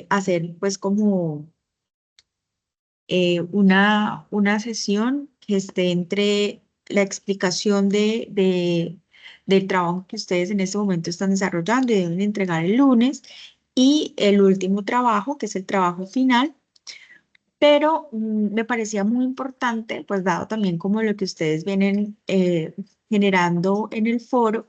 hacer pues como una sesión que esté entre la explicación del trabajo que ustedes en este momento están desarrollando y deben entregar el lunes, y el último trabajo, que es el trabajo final. Pero me parecía muy importante, pues dado también como lo que ustedes vienen generando en el foro,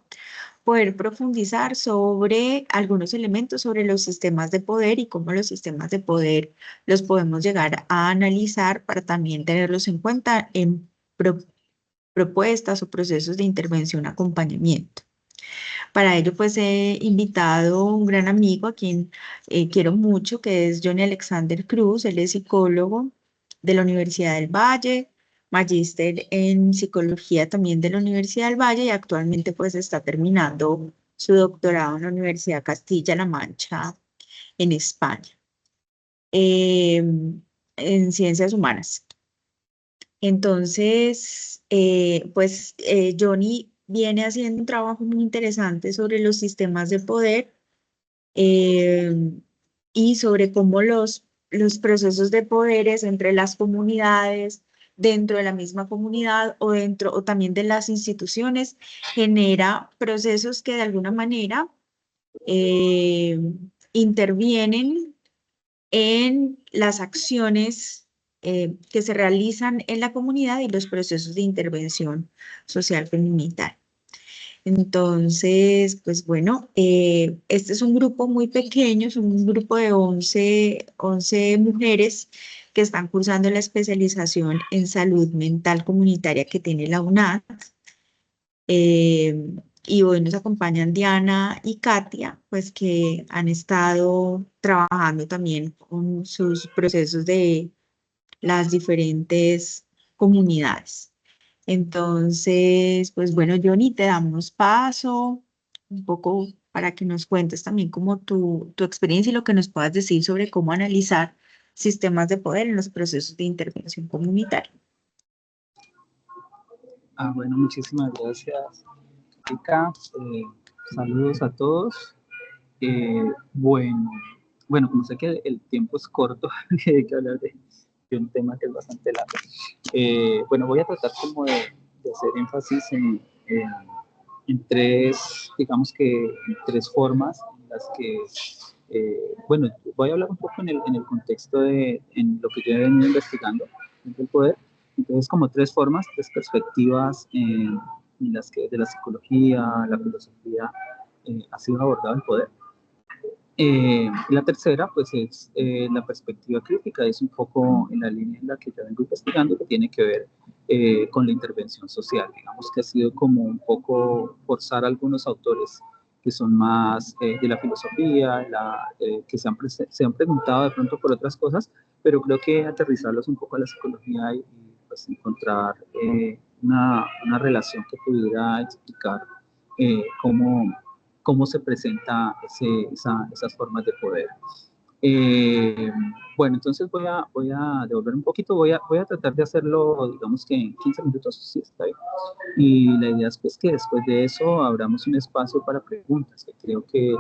poder profundizar sobre algunos elementos sobre los sistemas de poder y cómo los sistemas de poder los podemos llegar a analizar para también tenerlos en cuenta en propuestas o procesos de intervención, acompañamiento. Para ello, pues he invitado a un gran amigo a quien quiero mucho, que es Johnny Alexander Cruz. Él es psicólogo de la Universidad del Valle, magíster en psicología también de la Universidad del Valle, y actualmente pues está terminando su doctorado en la Universidad Castilla-La Mancha en España, eh, en ciencias humanas. Entonces, Johnny viene haciendo un trabajo muy interesante sobre los sistemas de poder, eh, y sobre cómo los procesos de poderes entre las comunidades, dentro de la misma comunidad o dentro o también de las instituciones, genera procesos que de alguna manera eh, intervienen en las acciones que se realizan en la comunidad y los procesos de intervención social comunitaria. Entonces, pues bueno, este es un grupo muy pequeño, es un grupo de 11 mujeres que están cursando la especialización en salud mental comunitaria que tiene la UNAD. Eh, y hoy nos acompañan Diana y Katia, pues que han estado trabajando también con sus procesos de las diferentes comunidades. Entonces, pues bueno, Johnny, te damos paso un poco para que nos cuentes también como tu experiencia y lo que nos puedas decir sobre cómo analizar sistemas de poder en los procesos de intervención comunitaria. Bueno, muchísimas gracias, Erika. Saludos a todos. Bueno, como sé que el tiempo es corto, hay que hablar de un tema que es bastante largo. Bueno, voy a tratar como de hacer énfasis en tres, digamos que en tres formas en las que, bueno, voy a hablar un poco en el contexto en lo que yo he venido investigando del poder. Entonces, como tres formas, tres perspectivas en las que de la psicología, la filosofía, ha sido abordado el poder. La tercera, pues, es la perspectiva crítica, es un poco en la línea en la que yo vengo investigando, que tiene que ver con la intervención social. Digamos que ha sido como un poco forzar a algunos autores que son más de la filosofía, que se han preguntado de pronto por otras cosas, pero creo que aterrizarlos un poco a la psicología y pues, encontrar una relación que pudiera explicar cómo se presenta esas formas de poder. Bueno, entonces voy a devolver un poquito, voy a tratar de hacerlo, digamos que en 15 minutos, sí, está bien. Y la idea es pues, que después de eso abramos un espacio para preguntas, que creo que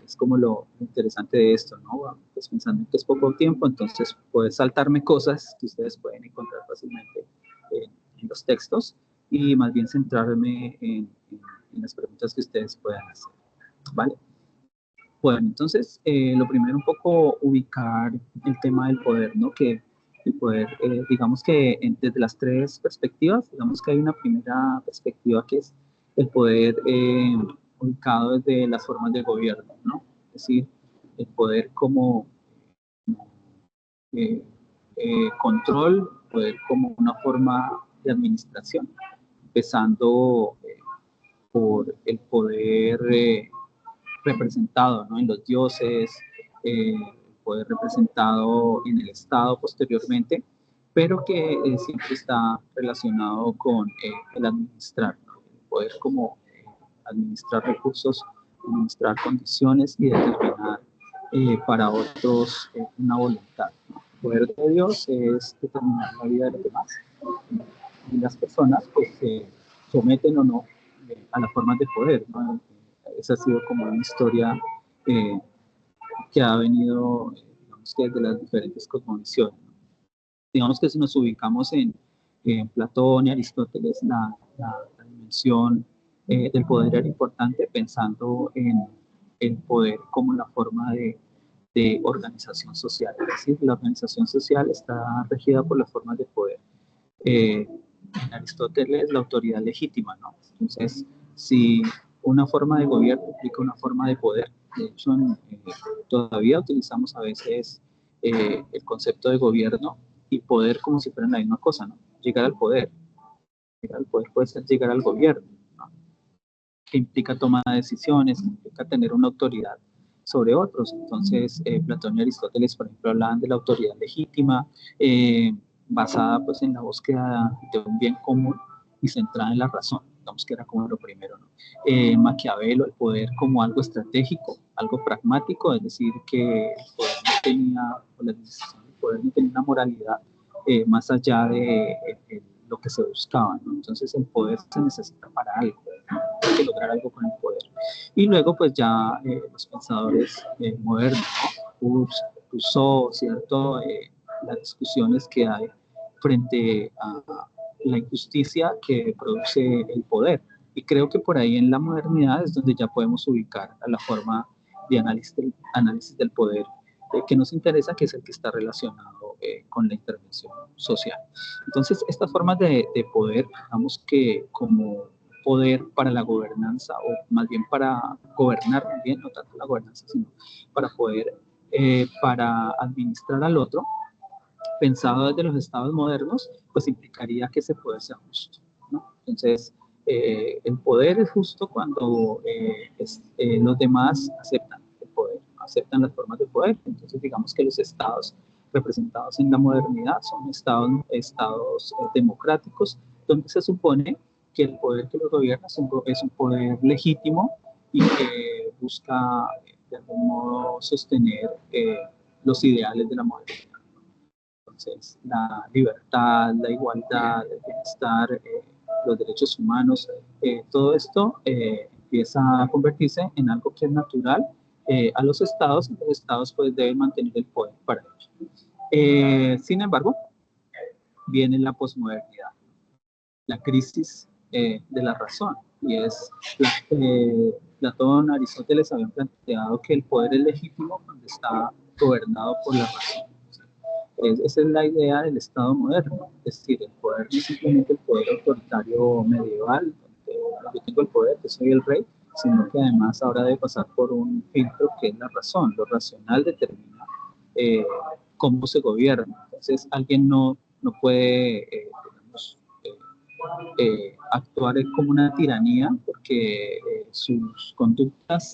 es como lo interesante de esto, ¿no? Pues pensando que es poco tiempo, entonces puedo saltarme cosas que ustedes pueden encontrar fácilmente en los textos y más bien centrarme en las preguntas que ustedes puedan hacer, ¿vale? Bueno, entonces, lo primero un poco ubicar el tema del poder, ¿no? Que el poder, digamos que desde las tres perspectivas, digamos que hay una primera perspectiva que es el poder ubicado desde las formas de gobierno, ¿no? Es decir, el poder como eh, control, poder como una forma de administración, empezando por el poder representado, ¿no? En los dioses, el poder representado en el Estado posteriormente, pero que siempre está relacionado con el administrar, ¿no? El poder como administrar recursos, administrar condiciones y determinar para otros una voluntad, ¿no? El poder de Dios es determinar la vida de los demás y las personas pues se someten o no a las formas de poder, ¿no? Esa ha sido como una historia eh, que ha venido, digamos que desde las diferentes cosmovisiones, ¿no? Digamos que si nos ubicamos en Platón y Aristóteles, la dimensión del poder era importante pensando en el poder como la forma de organización social. Es decir, la organización social está regida por las formas de poder. En Aristóteles, la autoridad legítima, ¿no? Entonces, si una forma de gobierno implica una forma de poder, de hecho, todavía utilizamos a veces el concepto de gobierno y poder como si fueran la misma cosa, ¿no? Llegar al poder. Llegar al poder puede ser llegar al gobierno, ¿no? Que implica toma de decisiones, que implica tener una autoridad sobre otros. Entonces, Platón y Aristóteles, por ejemplo, hablaban de la autoridad legítima, basada pues en la búsqueda de un bien común y centrada en la razón, digamos que era como lo primero, ¿no? Maquiavelo, el poder como algo estratégico, algo pragmático, es decir, que el poder no tenía, o la decisión del poder no tenía una moralidad más allá de lo que se buscaba, ¿no? Entonces el poder se necesita para algo, ¿no? Hay que lograr algo con el poder. Y luego pues ya los pensadores modernos, ¿no? Rousseau, ¿cierto? Las discusiones que hay frente a la injusticia que produce el poder. Y creo que por ahí en la modernidad es donde ya podemos ubicar a la forma de análisis del poder que nos interesa, que es el que está relacionado con la intervención social. Entonces, estas formas de poder, digamos que como poder para la gobernanza, o más bien para gobernar, más bien, no tanto la gobernanza, sino para poder, para administrar al otro, pensado desde los estados modernos, pues implicaría que ese poder sea justo, ¿no? Entonces, el poder es justo cuando los demás aceptan el poder, aceptan las formas de poder. Entonces, digamos que los estados representados en la modernidad son estados democráticos, donde se supone que el poder que los gobierna es un poder legítimo y que busca de algún modo sostener los ideales de la modernidad. Entonces, la libertad, la igualdad, el bienestar, los derechos humanos, todo esto empieza a convertirse en algo que es natural a los estados, y los estados pues deben mantener el poder para ello. Sin embargo, viene la posmodernidad, la crisis de la razón, y es, Platón, Aristóteles habían planteado que el poder es legítimo cuando está gobernado por la razón. Esa es la idea del Estado moderno, es decir, el poder no es simplemente el poder autoritario medieval, donde yo tengo el poder, yo soy el rey, sino que además ahora debe pasar por un filtro que es la razón. Lo racional determina eh, cómo se gobierna. Entonces, alguien no puede, digamos, actuar como una tiranía, porque sus conductas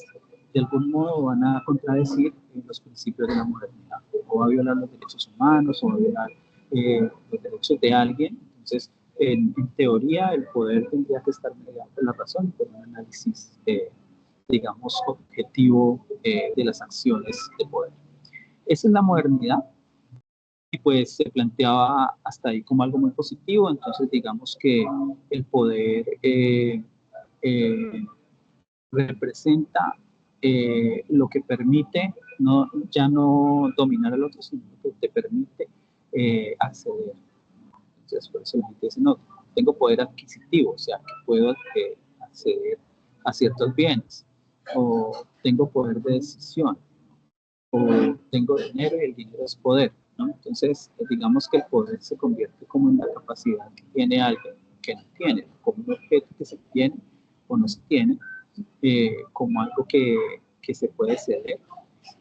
de algún modo van a contradecir los principios de la modernidad, o va a violar los derechos humanos, o va a violar los derechos de alguien. Entonces, en teoría, el poder tendría que estar mediado por la razón, por un análisis, digamos, objetivo de las acciones de poder. Esa es la modernidad, y pues se planteaba hasta ahí como algo muy positivo. Entonces digamos que el poder eh, representa lo que permite ya no dominar al otro, sino que te permite acceder. Entonces por eso la gente dice, no, tengo poder adquisitivo, o sea, que puedo acceder a ciertos bienes, o tengo poder de decisión, o tengo dinero y el dinero es poder, ¿no? Entonces, digamos que el poder se convierte como en la capacidad que tiene alguien que no tiene, como un objeto que se tiene o no se tiene, como algo que se puede ceder,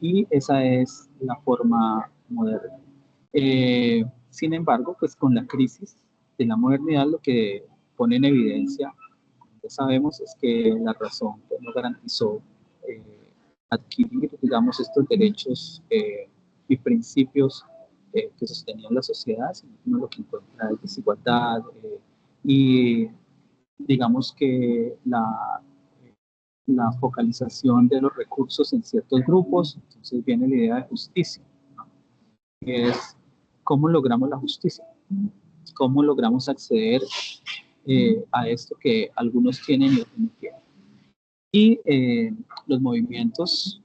y esa es la forma moderna. Sin embargo, pues con la crisis de la modernidad, lo que pone en evidencia, como ya sabemos, es que la razón pues, no garantizó adquirir, digamos, estos derechos y principios que sostenían la sociedad, sino que uno lo que encuentra es desigualdad y digamos que la focalización de los recursos en ciertos grupos. Entonces viene la idea de justicia, ¿no? Que es cómo logramos la justicia, cómo logramos acceder a esto que algunos tienen y otros no tienen. Y los movimientos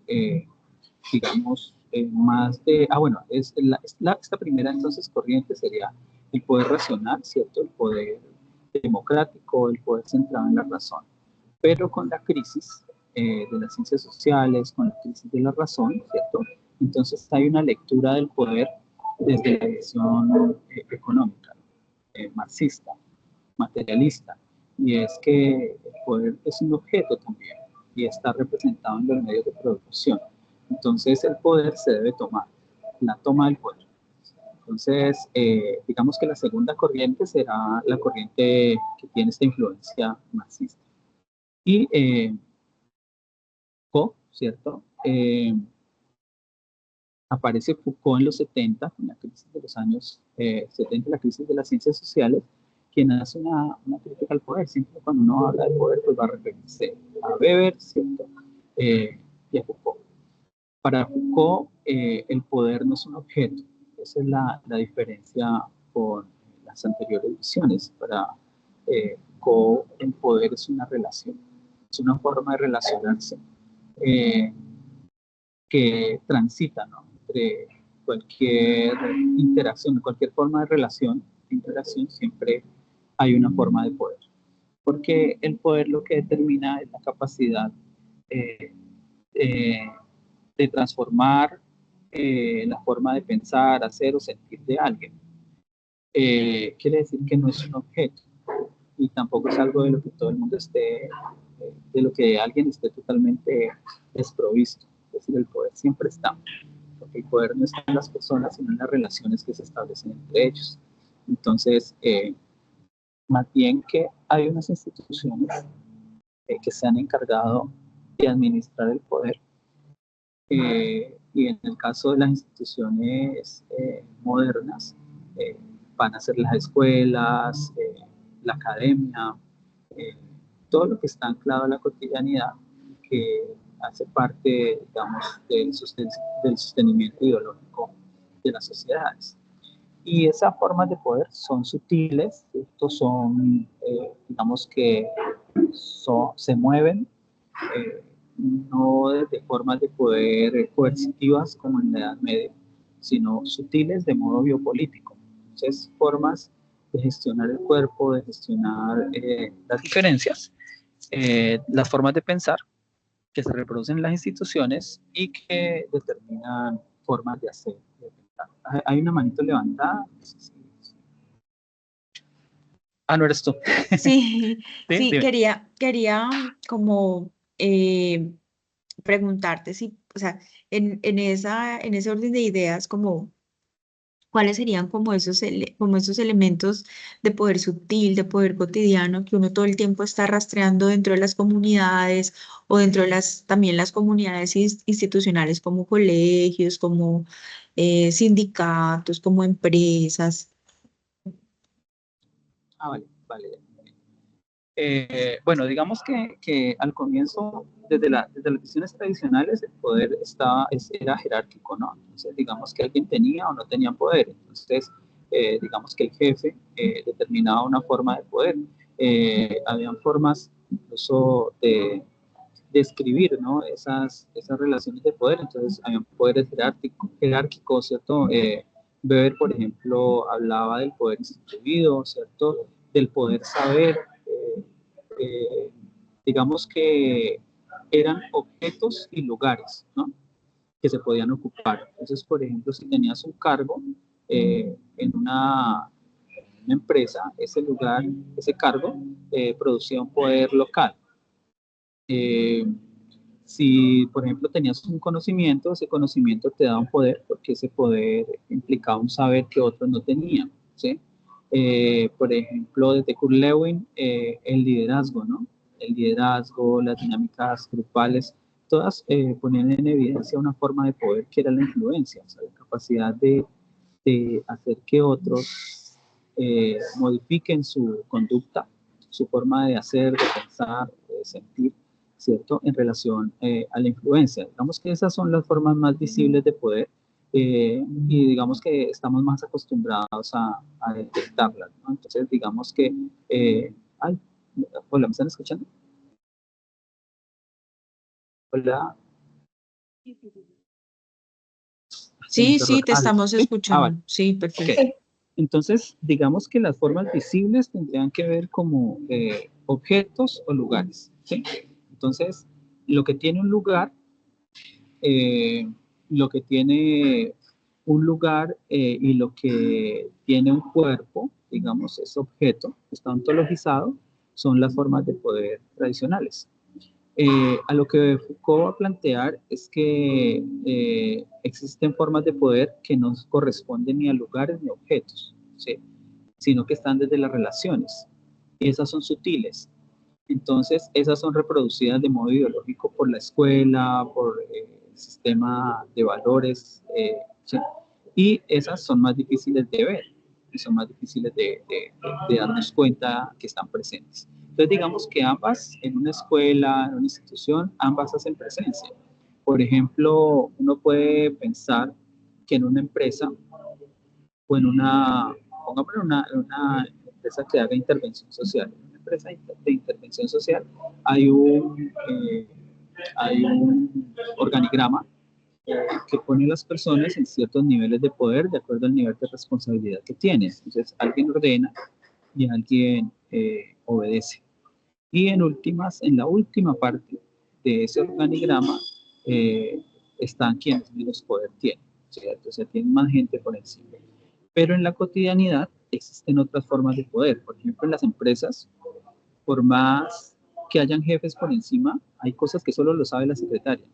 digamos, más de, bueno, esta primera entonces corriente sería el poder racional, ¿cierto? El poder democrático, el poder centrado en la razón. Pero con la crisis de las ciencias sociales, con la crisis de la razón, ¿cierto? Entonces hay una lectura del poder desde la visión económica, marxista, materialista, y es que el poder es un objeto también y está representado en los medios de producción. Entonces el poder se debe tomar, la toma del poder. Entonces, digamos que la segunda corriente será la corriente que tiene esta influencia marxista. Y Foucault, ¿cierto? Aparece Foucault en los 70, con la crisis de los años 70, la crisis de las ciencias sociales, quien hace una crítica al poder. Siempre cuando uno habla de poder, pues va a referirse a Weber, ¿cierto? Y a Foucault. Para Foucault, el poder no es un objeto. Esa es la diferencia con las anteriores visiones. Para Foucault, el poder es una relación, es una forma de relacionarse que transita, ¿no? Entre cualquier interacción, cualquier forma de relación, interacción, siempre hay una forma de poder. Porque el poder lo que determina es la capacidad eh, eh, de transformar la forma de pensar, hacer o sentir de alguien. Quiere decir que no es un objeto y tampoco es algo de lo que todo el mundo esté, de lo que alguien esté totalmente desprovisto. Es decir, el poder siempre está, porque el poder no está en las personas, sino en las relaciones que se establecen entre ellos. Entonces, más bien que hay unas instituciones que se han encargado de administrar el poder, y en el caso de las instituciones modernas, eh, van a ser las escuelas, la academia, eh, todo lo que está anclado a la cotidianidad, que hace parte, digamos, del sostenimiento ideológico de las sociedades. Y esas formas de poder son sutiles, estos son, digamos que se mueven, eh, no de formas de poder coercitivas como en la Edad Media, sino sutiles de modo biopolítico. Entonces, formas de gestionar el cuerpo, de gestionar las diferencias, las formas de pensar que se reproducen en las instituciones y que determinan formas de hacer. Hay una manito levantada. No eres tú. Sí, ¿Sí? sí, Dime. quería como preguntarte si, o sea, en ese orden de ideas, como cuáles serían como como esos elementos de poder sutil, de poder cotidiano que uno todo el tiempo está rastreando dentro de las comunidades o dentro de también las comunidades institucionales como colegios, como sindicatos, como empresas. Vale, vale. Bueno, digamos que al comienzo, desde las visiones tradicionales, el poder era jerárquico, ¿no? Entonces, digamos que alguien tenía o no tenía poder. Entonces, digamos que el jefe determinaba una forma de poder. Habían formas incluso de describir, ¿no? Esas relaciones de poder. Entonces, habían poderes jerárquicos, ¿cierto? Weber, por ejemplo, hablaba del poder instituido, ¿cierto? Del poder saber. eh, eh, digamos que eran objetos y lugares, ¿no? Que se podían ocupar. Entonces, por ejemplo, si tenías un cargo en una empresa, ese lugar, ese cargo producía un poder local. Eh, si, por ejemplo, tenías un conocimiento, ese conocimiento te da un poder porque ese poder implicaba un saber que otros no tenían, ¿sí? Por ejemplo, desde Kurt Lewin, el liderazgo, ¿no? El liderazgo, las dinámicas grupales, todas ponían en evidencia una forma de poder que era la influencia, o sea, la capacidad de hacer que otros modifiquen su conducta, su forma de hacer, de pensar, de sentir, ¿cierto? En relación a la influencia. Digamos que esas son las formas más visibles de poder y digamos que estamos más acostumbrados a detectarlas, ¿no? Entonces, digamos que, ay, hola, ¿me están escuchando? Hola. Sí, Tenemos sí, error. te estamos ¿Sí? Vale. escuchando. Sí, Ok. perfecto. Entonces, digamos que las formas visibles tendrían que ver como objetos o lugares, ¿sí? Entonces, lo que tiene un lugar, eh, lo que tiene un lugar y lo que tiene un cuerpo, digamos, es objeto, está ontologizado, son las formas de poder tradicionales. A lo que Foucault va a plantear es que existen formas de poder que no corresponden ni a lugares ni a objetos, ¿sí? Sino que están desde las relaciones. Y esas son sutiles. Entonces, esas son reproducidas de modo ideológico por la escuela, por el sistema de valores, ¿sí? Y esas son más difíciles de ver y son más difíciles de darnos cuenta que están presentes. Entonces, digamos que ambas, en una escuela, en una institución, ambas hacen presencia. Por ejemplo, uno puede pensar que en una empresa o en una, pongámoslo, una empresa que haga intervención social. En una empresa de intervención social hay hay un organigrama que pone a las personas en ciertos niveles de poder de acuerdo al nivel de responsabilidad que tienen. Entonces, alguien ordena y alguien obedece. Y en últimas, en la última parte de ese organigrama, eh, están quienes menos poder tienen, ¿cierto? O sea, tienen más gente por encima. Pero en la cotidianidad existen otras formas de poder. Por ejemplo, en las empresas, por más que hayan jefes por encima, hay cosas que solo lo sabe la secretaria.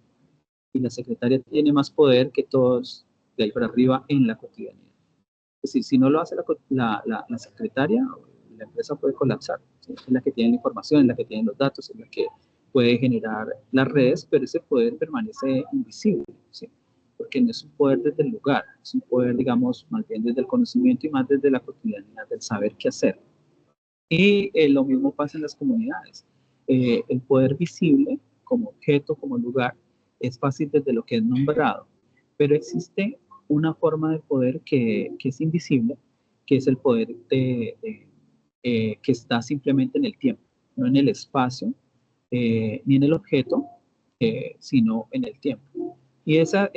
Y la secretaria tiene más poder que todos de ahí para arriba en la cotidianidad. Es decir, si no lo hace la secretaria, la empresa puede colapsar. ¿Sí? Es la que tiene la información, es la que tiene los datos, es la que puede generar las redes, pero ese poder permanece invisible, ¿sí? Porque no es un poder desde el lugar, es un poder, digamos, más bien desde el conocimiento y más desde la cotidianidad, del saber qué hacer. Y lo mismo pasa en las comunidades. El poder visible, como objeto, como lugar, es fácil desde lo que es nombrado, pero existe una forma de poder que es invisible, que es el poder que está simplemente en el tiempo, no en el espacio, ni en el objeto, sino en el tiempo. Y esas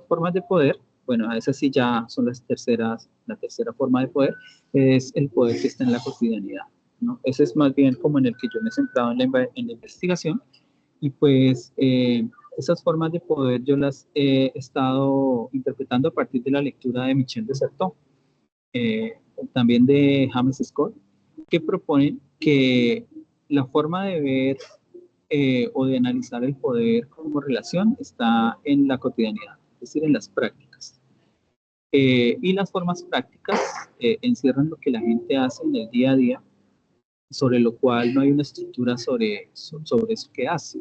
formas de poder, bueno, esas sí ya son la tercera forma de poder, es el poder que está en la cotidianidad, ¿no? Ese es más bien como en el que yo me he centrado en la investigación y pues esas formas de poder yo las he estado interpretando a partir de la lectura de Michel de Certeau, eh, también de James Scott, que proponen que la forma de ver o de analizar el poder como relación está en la cotidianidad, es decir, en las prácticas. Y las formas prácticas encierran lo que la gente hace en el día a día, sobre lo cual no hay una estructura sobre eso que hace.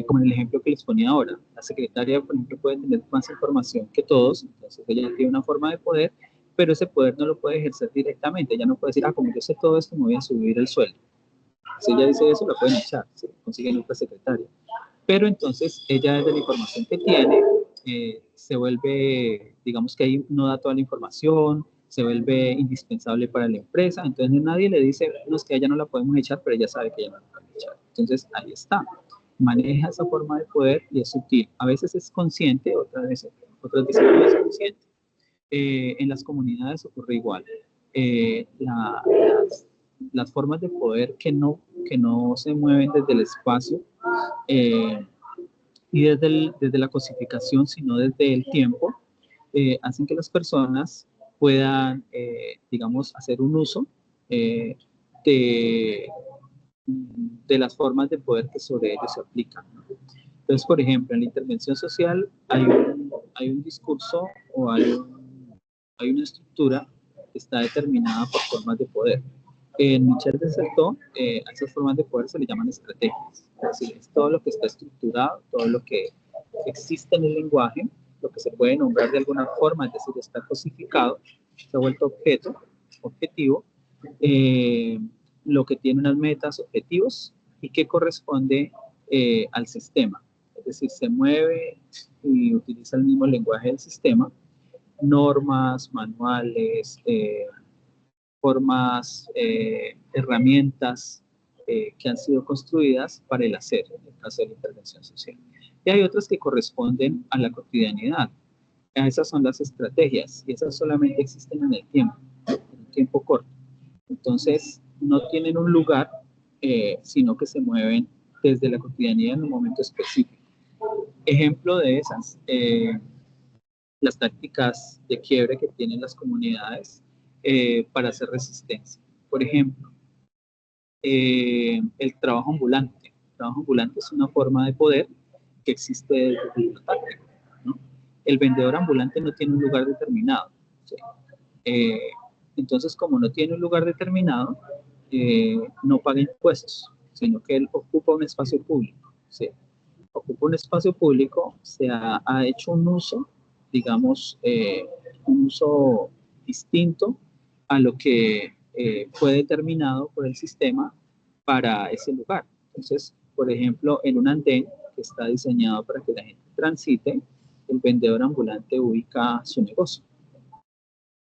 Como en el ejemplo que les ponía ahora, la secretaria, por ejemplo, puede tener más información que todos, entonces ella tiene una forma de poder, pero ese poder no lo puede ejercer directamente. Ella no puede decir, como yo sé todo esto, me voy a subir el sueldo. Si ella dice eso, la pueden echar, si consiguen otra secretaria. Pero entonces ella desde la información que tiene se vuelve, digamos que ahí no da toda la información, se vuelve indispensable para la empresa, entonces nadie le dice, no, es que a ella no la podemos echar, pero ella sabe que ella no la puede echar. Entonces ahí está, maneja esa forma de poder y es sutil. A veces es consciente, otras veces no es consciente. En las comunidades ocurre igual. Las formas de poder que no se mueven desde el espacio eh, y desde la cosificación, sino desde el tiempo, hacen que las personas puedan, digamos, hacer un uso eh, de, de las formas de poder que sobre ellos se aplican, ¿no? Entonces, por ejemplo, en la intervención social hay un discurso o hay una estructura que está determinada por formas de poder. En Michel de Certeau, a esas formas de poder se le llaman estrategias. Es decir, es todo lo que está estructurado, todo lo que existe en el lenguaje, lo que se puede nombrar de alguna forma, es decir, está cosificado, se ha vuelto objetivo, eh, lo que tiene unas metas, objetivos y que corresponde al sistema. Es decir, se mueve y utiliza el mismo lenguaje del sistema, normas, manuales, formas, herramientas que han sido construidas para el hacer, en el caso de la intervención social. Y hay otras que corresponden a la cotidianidad. Esas son las estrategias y esas solamente existen en el tiempo, en un tiempo corto. Entonces, no tienen un lugar, sino que se mueven desde la cotidianidad en un momento específico. Ejemplo de esas, las tácticas de quiebre que tienen las comunidades para hacer resistencia. Por ejemplo, el trabajo ambulante. El trabajo ambulante es una forma de poder que existe desde el táctico, ¿no? El vendedor ambulante no tiene un lugar determinado, ¿sí? Eh, entonces, como no tiene un lugar determinado, no paga impuestos, sino que él ocupa un espacio público, ¿sí? Ocupa un espacio público, se ha hecho un uso, digamos, un uso distinto a lo que fue determinado por el sistema para ese lugar. Entonces, por ejemplo, en un andén que está diseñado para que la gente transite, el vendedor ambulante ubica su negocio.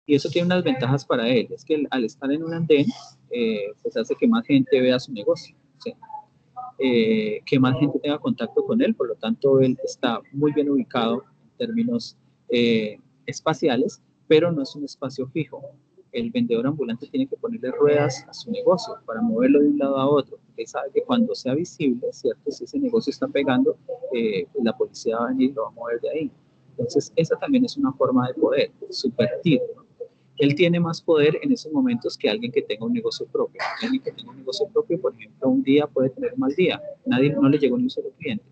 Y eso tiene unas ventajas para él, es que al estar en un andén, pues hace que más gente vea su negocio, ¿sí? Que más gente tenga contacto con él, por lo tanto él está muy bien ubicado en términos espaciales, pero no es un espacio fijo. El vendedor ambulante tiene que ponerle ruedas a su negocio para moverlo de un lado a otro, porque sabe que cuando sea visible, ¿cierto? Si ese negocio está pegando, la policía va a venir y lo va a mover de ahí. Entonces, esa también es una forma de poder, subvertir, ¿no? Él tiene más poder en esos momentos que alguien que tenga un negocio propio. Alguien que tenga un negocio propio, por ejemplo, un día puede tener un mal día, no le llegó ni un solo cliente.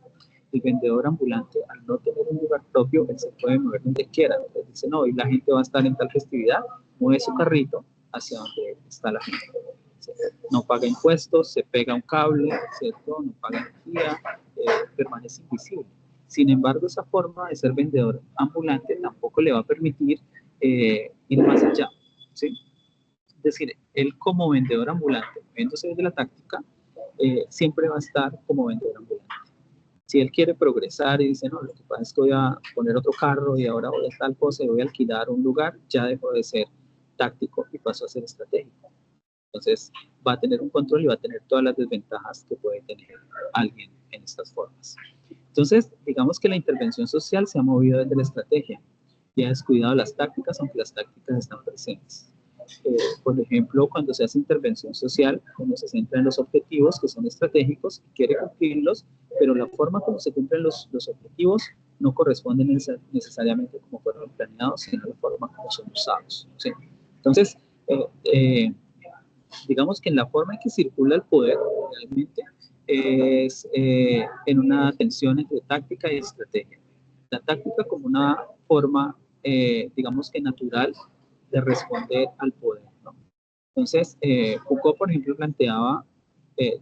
El vendedor ambulante, al no tener un lugar propio, él se puede mover donde quiera. Entonces dice, no, y la gente va a estar en tal festividad, mueve su carrito hacia donde está la gente. No paga impuestos, se pega un cable, ¿cierto? No paga energía, permanece invisible. Sin embargo, esa forma de ser vendedor ambulante tampoco le va a permitir ir más allá, ¿sí? Es decir, él como vendedor ambulante, moviéndose desde la táctica, siempre va a estar como vendedor ambulante. Si él quiere progresar y dice, no, lo que pasa es que voy a poner otro carro y ahora voy a tal cosa y voy a alquilar un lugar, ya dejó de ser táctico y pasó a ser estratégico. Entonces va a tener un control y va a tener todas las desventajas que puede tener alguien en estas formas. Entonces, digamos que la intervención social se ha movido desde la estrategia y ha descuidado las tácticas, aunque las tácticas están presentes. Por ejemplo, cuando se hace intervención social, uno se centra en los objetivos que son estratégicos y quiere cumplirlos, pero la forma como se cumplen los objetivos no corresponde necesariamente como fueron planeados, sino la forma como son usados, ¿sí? Entonces, digamos que en la forma en que circula el poder realmente es en una tensión entre táctica y estrategia. La táctica como una forma, digamos que natural, de responder al poder, ¿no? Entonces, Foucault, por ejemplo, planteaba,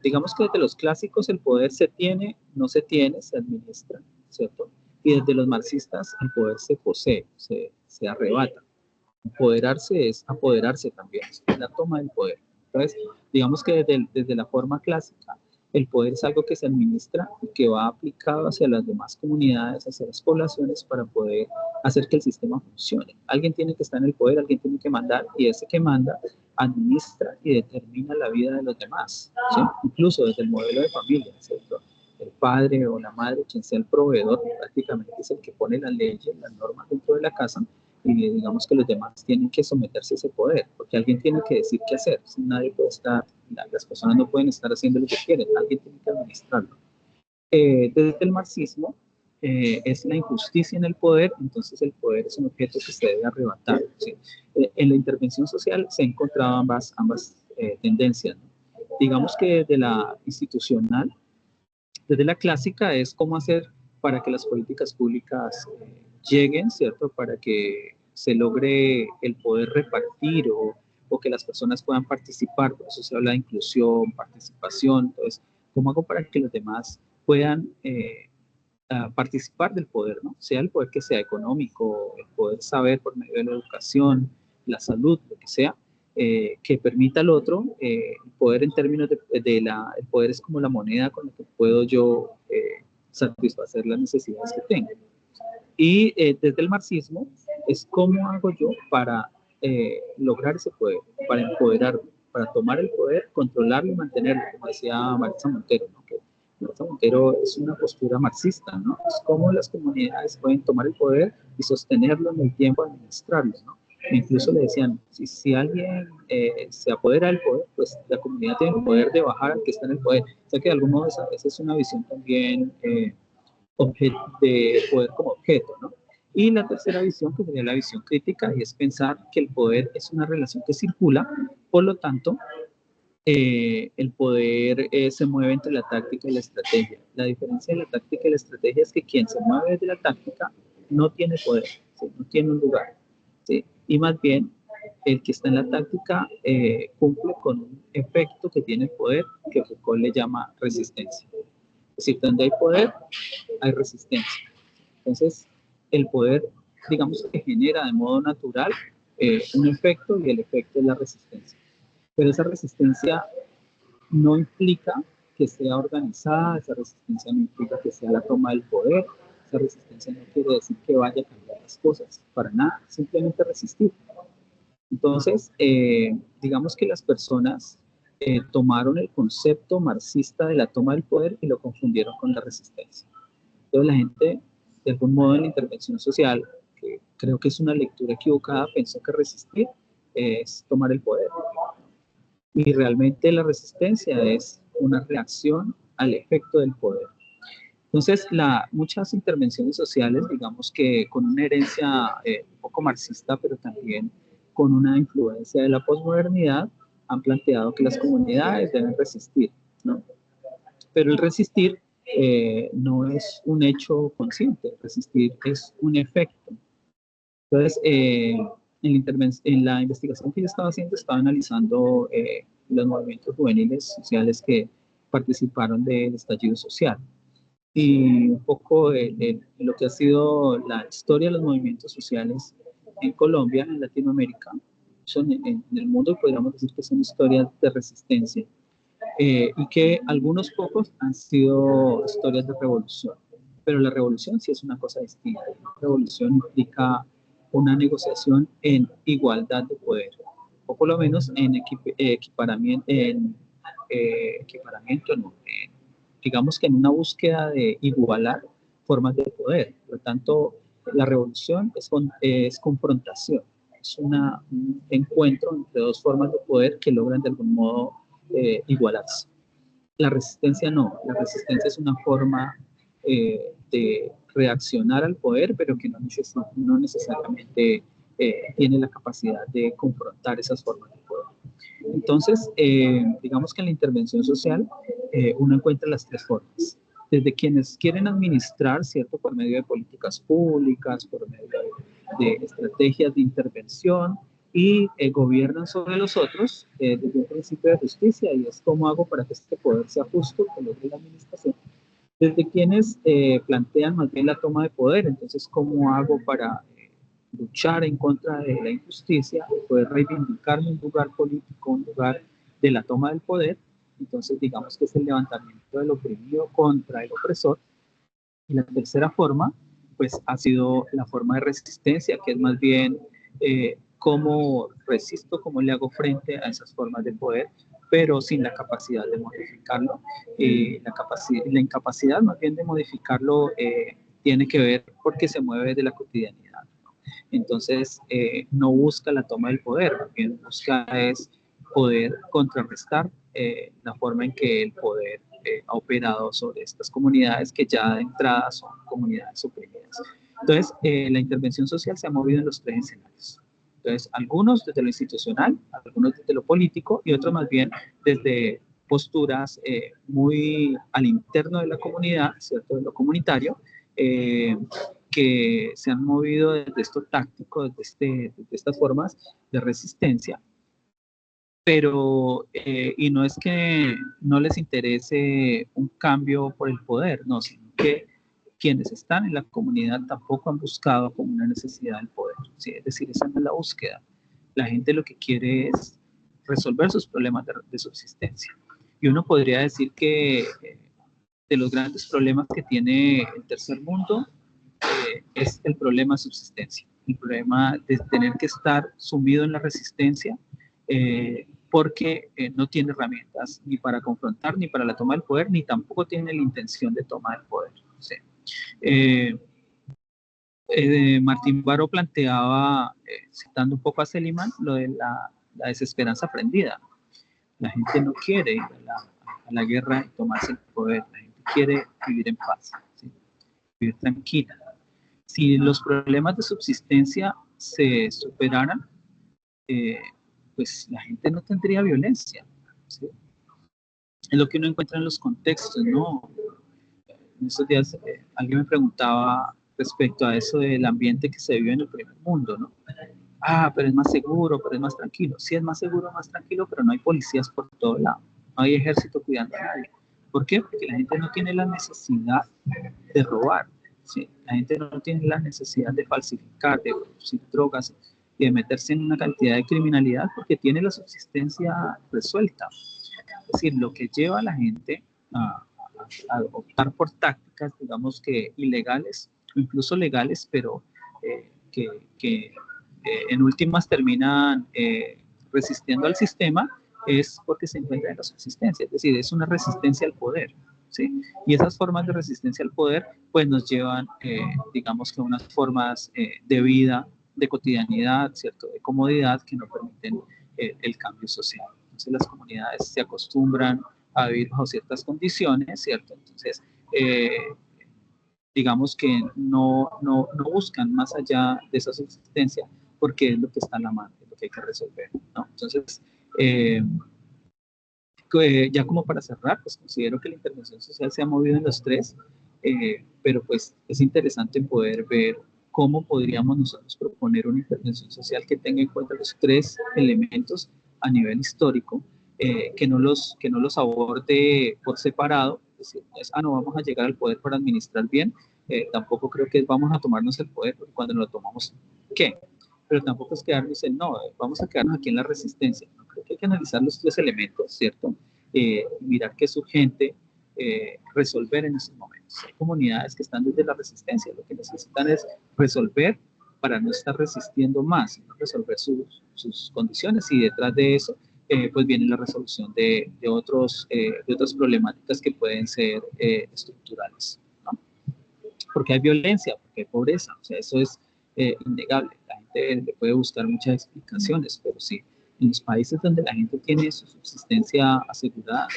digamos que desde los clásicos el poder se tiene, no se tiene, se administra, ¿cierto? Y desde los marxistas el poder se posee, se arrebata. Empoderarse es apoderarse también, es la toma del poder. Entonces, digamos que desde la forma clásica, el poder es algo que se administra y que va aplicado hacia las demás comunidades, hacia las poblaciones para poder hacer que el sistema funcione. Alguien tiene que estar en el poder, alguien tiene que mandar y ese que manda administra y determina la vida de los demás, ¿sí? Incluso desde el modelo de familia, ¿cierto? El padre o la madre, quien sea el proveedor, prácticamente es el que pone las leyes, las normas dentro de la casa y digamos que los demás tienen que someterse a ese poder, porque alguien tiene que decir qué hacer. Si nadie puede estar, las personas no pueden estar haciendo lo que quieren, alguien tiene que administrarlo. Desde el marxismo es la injusticia en el poder, entonces el poder es un objeto que se debe arrebatar, ¿sí? En la intervención social se han encontrado ambas tendencias, ¿no? Digamos que desde la institucional, desde la clásica es cómo hacer para que las políticas públicas lleguen, ¿cierto? Para que se logre el poder repartir o que las personas puedan participar. Por eso se habla de inclusión, participación. Entonces, ¿cómo hago para que los demás puedan participar del poder, ¿no? Sea el poder que sea económico, el poder saber por medio de la educación, la salud, lo que sea, que permita al otro, el poder en términos el poder es como la moneda con la que puedo yo satisfacer las necesidades que tengo. Y desde el marxismo es cómo hago yo para lograr ese poder, para empoderarme, para tomar el poder, controlarlo y mantenerlo, como decía Marisa Montero, ¿no? Que Marisa Montero es una postura marxista, ¿no? Es cómo las comunidades pueden tomar el poder, y sostenerlo en el tiempo, administrarlo, ¿no? E incluso le decían, si alguien se apodera del poder, pues la comunidad tiene el poder de bajar al que está en el poder. O sea que de algún modo esa es una visión también de poder como objeto, ¿no? Y la tercera visión, que sería la visión crítica, y es pensar que el poder es una relación que circula, por lo tanto, el poder se mueve entre la táctica y la estrategia. La diferencia de la táctica y la estrategia es que quien se mueve desde la táctica no tiene poder, ¿sí? No tiene un lugar, ¿sí? Y más bien, el que está en la táctica cumple con un efecto que tiene el poder, que Foucault le llama resistencia. Es decir, donde hay poder, hay resistencia. Entonces, el poder, digamos que genera de modo natural un efecto, y el efecto es la resistencia. Pero esa resistencia no implica que sea organizada, esa resistencia no implica que sea la toma del poder, esa resistencia no quiere decir que vaya a cambiar las cosas, para nada, simplemente resistir. Entonces, digamos que las personas tomaron el concepto marxista de la toma del poder y lo confundieron con la resistencia. Entonces la gente, de algún modo en la intervención social, que creo que es una lectura equivocada, pensó que resistir es tomar el poder. Y realmente la resistencia es una reacción al efecto del poder. Entonces, muchas intervenciones sociales, digamos que con una herencia un poco marxista, pero también con una influencia de la posmodernidad, han planteado que las comunidades deben resistir, ¿no? Pero el resistir no es un hecho consciente, resistir es un efecto. Entonces, en la investigación que yo estaba haciendo, estaba analizando los movimientos juveniles sociales que participaron del estallido social y un poco lo que ha sido la historia de los movimientos sociales en Colombia, en Latinoamérica, son en el mundo podríamos decir que son historias de resistencia, y que algunos pocos han sido historias de revolución, pero la revolución sí es una cosa distinta. La revolución implica una negociación en igualdad de poder, o por lo menos en equiparamiento, no, digamos que en una búsqueda de igualar formas de poder. Por lo tanto, la revolución es confrontación, es un encuentro entre dos formas de poder que logran de algún modo igualarse. La resistencia no, la resistencia es una forma de reaccionar al poder, pero que no necesariamente tiene la capacidad de confrontar esas formas de poder. Entonces, digamos que en la intervención social uno encuentra las tres formas. Desde quienes quieren administrar, ¿cierto?, por medio de políticas públicas, por medio de estrategias de intervención, y gobiernan sobre los otros desde un principio de justicia, y es cómo hago para que este poder sea justo, que logre la administración. Desde quienes plantean más bien la toma de poder, entonces cómo hago para luchar en contra de la injusticia, poder reivindicarme un lugar político, un lugar de la toma del poder. Entonces digamos que es el levantamiento del oprimido contra el opresor. Y la tercera forma, pues ha sido la forma de resistencia, que es más bien cómo resisto, cómo le hago frente a esas formas de poder, pero sin la capacidad de modificarlo. La incapacidad más bien de modificarlo tiene que ver porque se mueve de la cotidianidad. Entonces, no busca la toma del poder, lo que busca es poder contrarrestar la forma en que el poder ha operado sobre estas comunidades que ya de entrada son comunidades oprimidas. Entonces, la intervención social se ha movido en los tres escenarios. Entonces, algunos desde lo institucional, algunos desde lo político y otros más bien desde posturas muy al interno de la comunidad, ¿cierto?, de lo comunitario, que se han movido desde esto táctico, desde estas formas de resistencia, pero, y no es que no les interese un cambio por el poder, no, sino que quienes están en la comunidad tampoco han buscado como una necesidad del poder, ¿sí? Es decir, esa no es la búsqueda. La gente lo que quiere es resolver sus problemas de subsistencia. Y uno podría decir que de los grandes problemas que tiene el tercer mundo, es el problema de subsistencia, el problema de tener que estar sumido en la resistencia porque no tiene herramientas ni para confrontar, ni para la toma del poder, ni tampoco tiene la intención de tomar el poder. ¿Sí? Martín Baró planteaba, citando un poco a Seligman, lo de la desesperanza aprendida. La gente no quiere ir a la guerra y tomarse el poder, la gente quiere vivir en paz, ¿sí? Vivir tranquila. Si los problemas de subsistencia se superaran, pues la gente no tendría violencia, ¿sí? Es lo que uno encuentra en los contextos, ¿no? En estos días alguien me preguntaba respecto a eso del ambiente que se vive en el primer mundo, ¿no? Ah, pero es más seguro, pero es más tranquilo. Sí, es más seguro, más tranquilo, pero no hay policías por todo lado. No hay ejército cuidando a nadie. ¿Por qué? Porque la gente no tiene la necesidad de robar. ¿Sí? La gente no tiene la necesidad de falsificar, de producir drogas y de meterse en una cantidad de criminalidad porque tiene la subsistencia resuelta. Es decir, lo que lleva a la gente a optar por tácticas, digamos que ilegales o incluso legales, pero que en últimas terminan resistiendo al sistema, es porque se encuentra en la subsistencia, es decir, es una resistencia al poder, ¿sí? Y esas formas de resistencia al poder, pues nos llevan, digamos que unas formas de vida, de cotidianidad, ¿cierto? De comodidad que no permiten el cambio social. Entonces las comunidades se acostumbran a vivir bajo ciertas condiciones, ¿cierto? Entonces, digamos que no buscan más allá de esa subsistencia porque es lo que está en la mano, es lo que hay que resolver, ¿no? Entonces, ya como para cerrar, pues considero que la intervención social se ha movido en los tres, pero pues es interesante poder ver cómo podríamos nosotros proponer una intervención social que tenga en cuenta los tres elementos a nivel histórico, que no los aborde por separado, es decir, es, no vamos a llegar al poder para administrar bien, tampoco creo que vamos a tomarnos el poder, porque cuando lo tomamos, ¿qué? Pero tampoco es quedarnos en no, vamos a quedarnos aquí en la resistencia. ¿No? Creo que hay que analizar los tres elementos, ¿cierto? Mirar qué es urgente resolver en estos momentos. Hay comunidades que están desde la resistencia, lo que necesitan es resolver para no estar resistiendo más, sino resolver sus condiciones y detrás de eso pues viene la resolución de otras problemáticas que pueden ser estructurales, ¿no? Porque hay violencia, porque hay pobreza, o sea, eso es innegable. La gente le puede buscar muchas explicaciones, pero sí, en los países donde la gente tiene su subsistencia asegurada,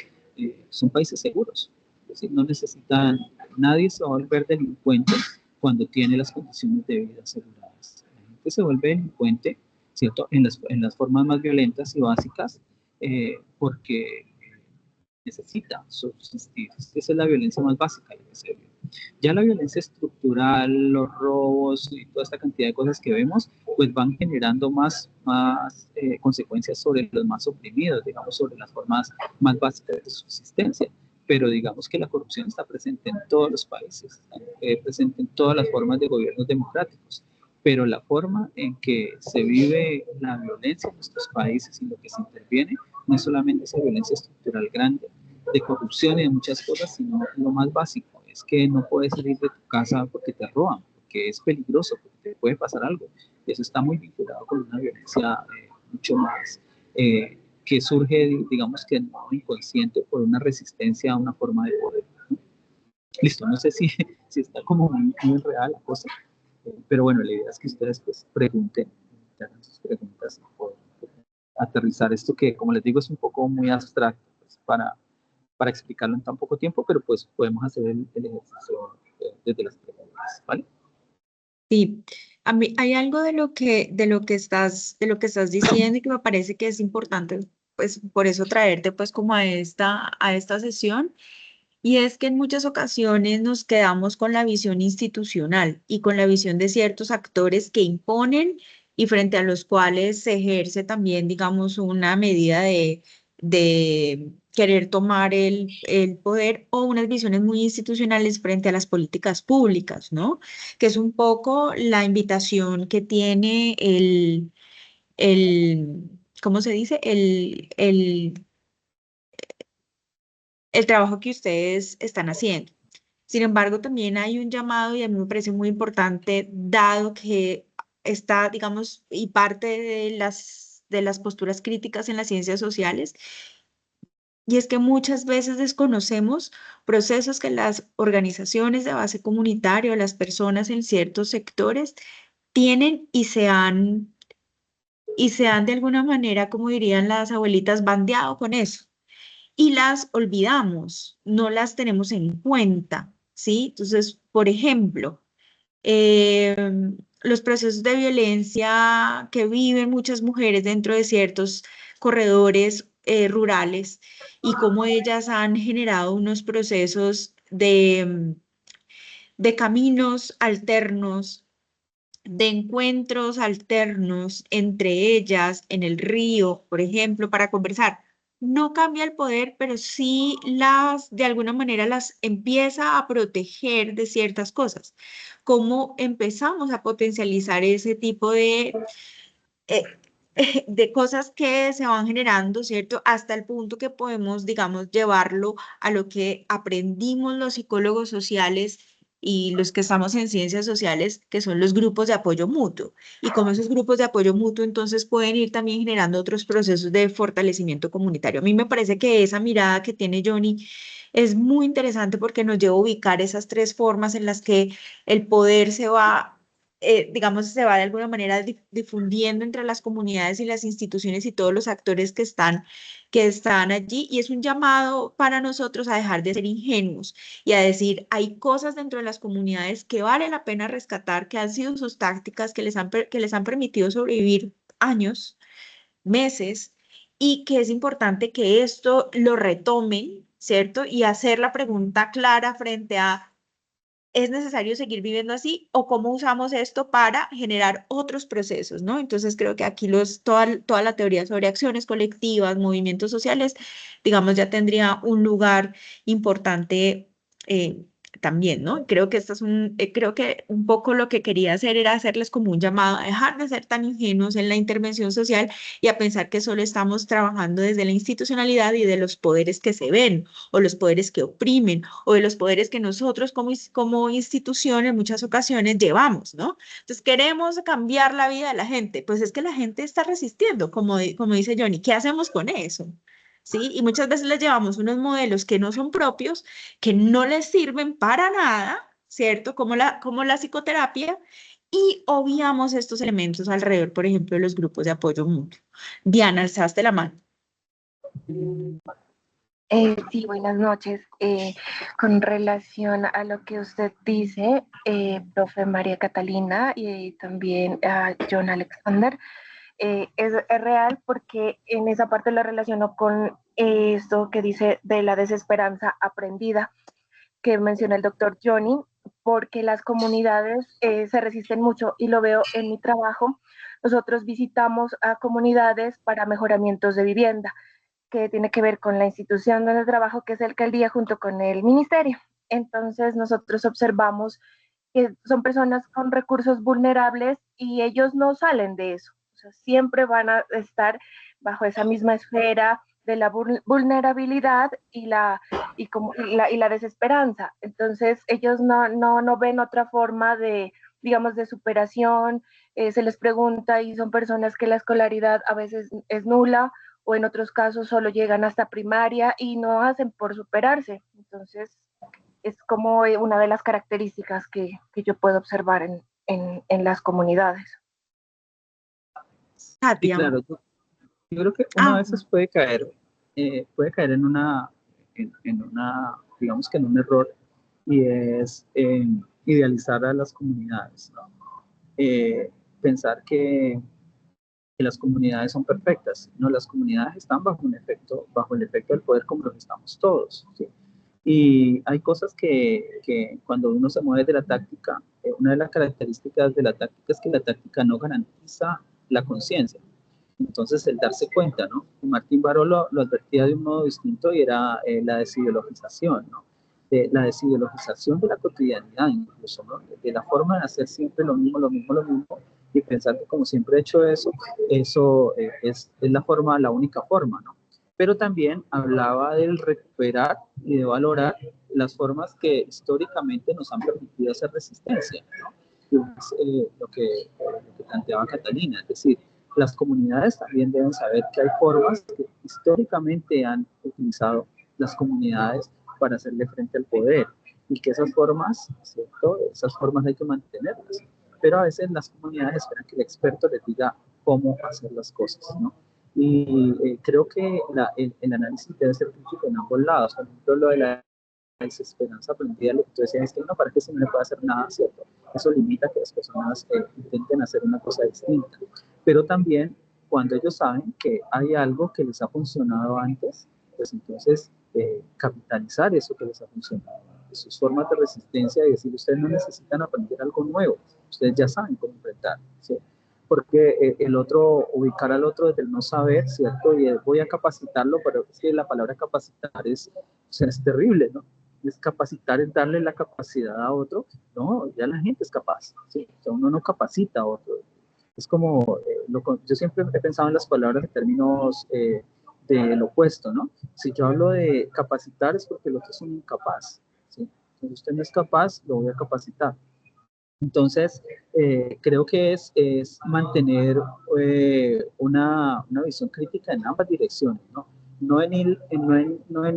son países seguros. Es decir, no necesitan, nadie se va a volver delincuente cuando tiene las condiciones de vida aseguradas. La gente se vuelve delincuente, ¿cierto? En las formas más violentas y básicas, porque necesita subsistir. Esa es la violencia más básica que se ve. Ya la violencia estructural, los robos y toda esta cantidad de cosas que vemos, pues van generando más consecuencias sobre los más oprimidos, digamos, sobre las formas más básicas de subsistencia. Pero digamos que la corrupción está presente en todos los países, está presente en todas las formas de gobiernos democráticos. Pero la forma en que se vive la violencia en nuestros países y lo que se interviene no es solamente esa violencia estructural grande de corrupción y de muchas cosas, sino lo más básico, es que no puedes salir de tu casa porque te roban, porque es peligroso, porque te puede pasar algo. Y eso está muy vinculado con una violencia mucho más que surge, digamos que no inconsciente, por una resistencia a una forma de poder, ¿no? Listo, no sé si está como muy real la cosa, pero bueno, la idea es que ustedes pues pregunten, hagan sus preguntas por aterrizar esto que, como les digo, es un poco muy abstracto pues, para explicarlo en tan poco tiempo, pero pues podemos hacer el ejercicio desde las preguntas, ¿vale? Sí, a mí hay algo de lo que estás diciendo y que me parece que es importante, pues por eso traerte pues como a esta sesión. Y es que en muchas ocasiones nos quedamos con la visión institucional y con la visión de ciertos actores que imponen y frente a los cuales se ejerce también, digamos, una medida de querer tomar el poder o unas visiones muy institucionales frente a las políticas públicas, ¿no? Que es un poco la invitación que tiene ¿cómo se dice? El trabajo que ustedes están haciendo. Sin embargo, también hay un llamado y a mí me parece muy importante, dado que está, digamos, y parte de las posturas críticas en las ciencias sociales, y es que muchas veces desconocemos procesos que las organizaciones de base comunitaria o las personas en ciertos sectores tienen y se han de alguna manera, como dirían las abuelitas, bandeado con eso y las olvidamos, no las tenemos en cuenta, ¿sí? Entonces, por ejemplo, eh, los procesos de violencia que viven muchas mujeres dentro de ciertos corredores rurales y cómo ellas han generado unos procesos de caminos alternos, de encuentros alternos entre ellas en el río, por ejemplo, para conversar. No cambia el poder, pero sí de alguna manera las empieza a proteger de ciertas cosas. ¿Cómo empezamos a potencializar ese tipo eh, de cosas que se van generando, ¿cierto? Hasta el punto que podemos, digamos, llevarlo a lo que aprendimos los psicólogos sociales y los que estamos en ciencias sociales, que son los grupos de apoyo mutuo. Y como esos grupos de apoyo mutuo entonces pueden ir también generando otros procesos de fortalecimiento comunitario. A mí me parece que esa mirada que tiene Johnny es muy interesante porque nos lleva a ubicar esas tres formas en las que el poder se va digamos, se va de alguna manera difundiendo entre las comunidades y las instituciones y todos los actores que están allí. Y es un llamado para nosotros a dejar de ser ingenuos y a decir, hay cosas dentro de las comunidades que vale la pena rescatar, que han sido sus tácticas, que les han permitido sobrevivir años, meses, y que es importante que esto lo retomen, ¿cierto? Y hacer la pregunta clara frente a ¿es necesario seguir viviendo así o cómo usamos esto para generar otros procesos, ¿no? Entonces creo que aquí toda la teoría sobre acciones colectivas, movimientos sociales, digamos, ya tendría un lugar importante eh, también, ¿no? Creo que creo que un poco lo que quería hacer era hacerles como un llamado a dejar de ser tan ingenuos en la intervención social y a pensar que solo estamos trabajando desde la institucionalidad y de los poderes que se ven o los poderes que oprimen o de los poderes que nosotros como institución en muchas ocasiones llevamos, ¿no? Entonces queremos cambiar la vida de la gente, pues es que la gente está resistiendo, como dice Johnny, ¿qué hacemos con eso? ¿Sí? Y muchas veces les llevamos unos modelos que no son propios, que no les sirven para nada, ¿cierto? Como la psicoterapia, y obviamos estos elementos alrededor, por ejemplo, de los grupos de apoyo mutuo. Diana, alzaste la mano. Sí, buenas noches. Con relación a lo que usted dice, profe María Catalina y también a John Alexander, es real porque en esa parte la relaciono con esto que dice de la desesperanza aprendida que menciona el doctor Johnny, porque las comunidades se resisten mucho y lo veo en mi trabajo. Nosotros visitamos a comunidades para mejoramientos de vivienda que tiene que ver con la institución donde trabajo, que es la alcaldía, junto con el ministerio. Entonces nosotros observamos que son personas con recursos vulnerables y ellos no salen de eso. O sea, siempre van a estar bajo esa misma esfera de la vulnerabilidad y la desesperanza. Entonces ellos no ven otra forma de, digamos, de superación. Se les pregunta y son personas que la escolaridad a veces es nula o en otros casos solo llegan hasta primaria y no hacen por superarse. Entonces, es como una de las características que yo puedo observar en las comunidades. Sí, Katia. claro, yo creo que uno a Ah, veces puede caer en una, digamos que en un error, y es idealizar a las comunidades, ¿no? Pensar que las comunidades son perfectas, no, las comunidades están bajo el efecto del poder como lo estamos todos, ¿sí? Y hay cosas que cuando uno se mueve de la táctica, una de las características de la táctica es que la táctica no garantiza la conciencia. Entonces, el darse cuenta, ¿no? Martín Baró lo advertía de un modo distinto y era la desideologización, ¿no? La desideologización de la cotidianidad, incluso, ¿no? De la forma de hacer siempre lo mismo, lo mismo, lo mismo, y pensar que como siempre he hecho eso, eso es la forma, la única forma, ¿no? Pero también hablaba del recuperar y de valorar las formas que históricamente nos han permitido hacer resistencia, ¿no? Es, lo que planteaba Catalina, es decir, Las comunidades también deben saber que hay formas que históricamente han utilizado las comunidades para hacerle frente al poder y que esas formas, ¿cierto? Esas formas hay que mantenerlas. Pero a veces las comunidades esperan que el experto les diga cómo hacer las cosas, ¿no? Y creo que el análisis debe ser crítico en ambos lados. Por ejemplo, lo de la desesperanza aprendida, lo que tú decías es que no, para que si no le puede hacer nada, ¿cierto? Eso limita que las personas intenten hacer una cosa distinta. Pero también cuando ellos saben que hay algo que les ha funcionado antes, pues entonces capitalizar eso que les ha funcionado, sus formas de resistencia y decir, ustedes no necesitan aprender algo nuevo, ustedes ya saben cómo enfrentar, ¿sí? Porque el otro, ubicar al otro desde el no saber, ¿cierto? Y voy a capacitarlo, pero es que la palabra capacitar es, o sea, es terrible, ¿no? Es capacitar, es darle la capacidad a otro, no, ya la gente es capaz, ¿sí? O sea, uno no capacita a otro. Es como, yo siempre he pensado en las palabras en términos del opuesto, ¿no? Si yo hablo de capacitar es porque el otro es un incapaz, ¿sí? Si usted no es capaz, lo voy a capacitar. Entonces, creo que es mantener una visión crítica en ambas direcciones, ¿no? No en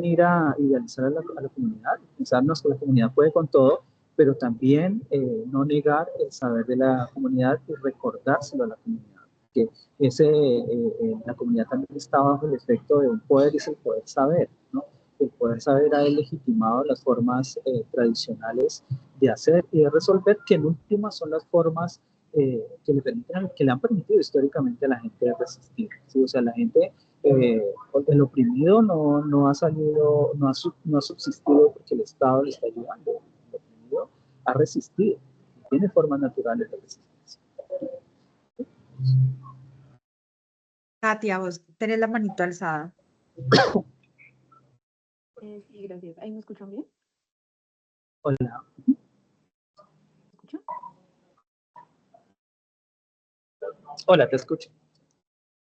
ir a idealizar a la comunidad, pensarnos que la comunidad puede con todo, pero también no negar el saber de la comunidad y recordárselo a la comunidad. Que la comunidad también está bajo el efecto de un poder y es el poder saber, ¿no? El poder saber ha legitimado las formas tradicionales de hacer y de resolver, que en última son las formas que le han permitido históricamente a la gente resistir, ¿sí? O sea, la gente, el oprimido no ha salido, no ha subsistido porque el Estado le está ayudando, el oprimido ha resistido, tiene formas naturales de resistencia. Katia, vos tenés la manito alzada. Sí, gracias. ¿Ahí me escuchan bien? Hola. ¿Me escuchan? Hola, te escucho.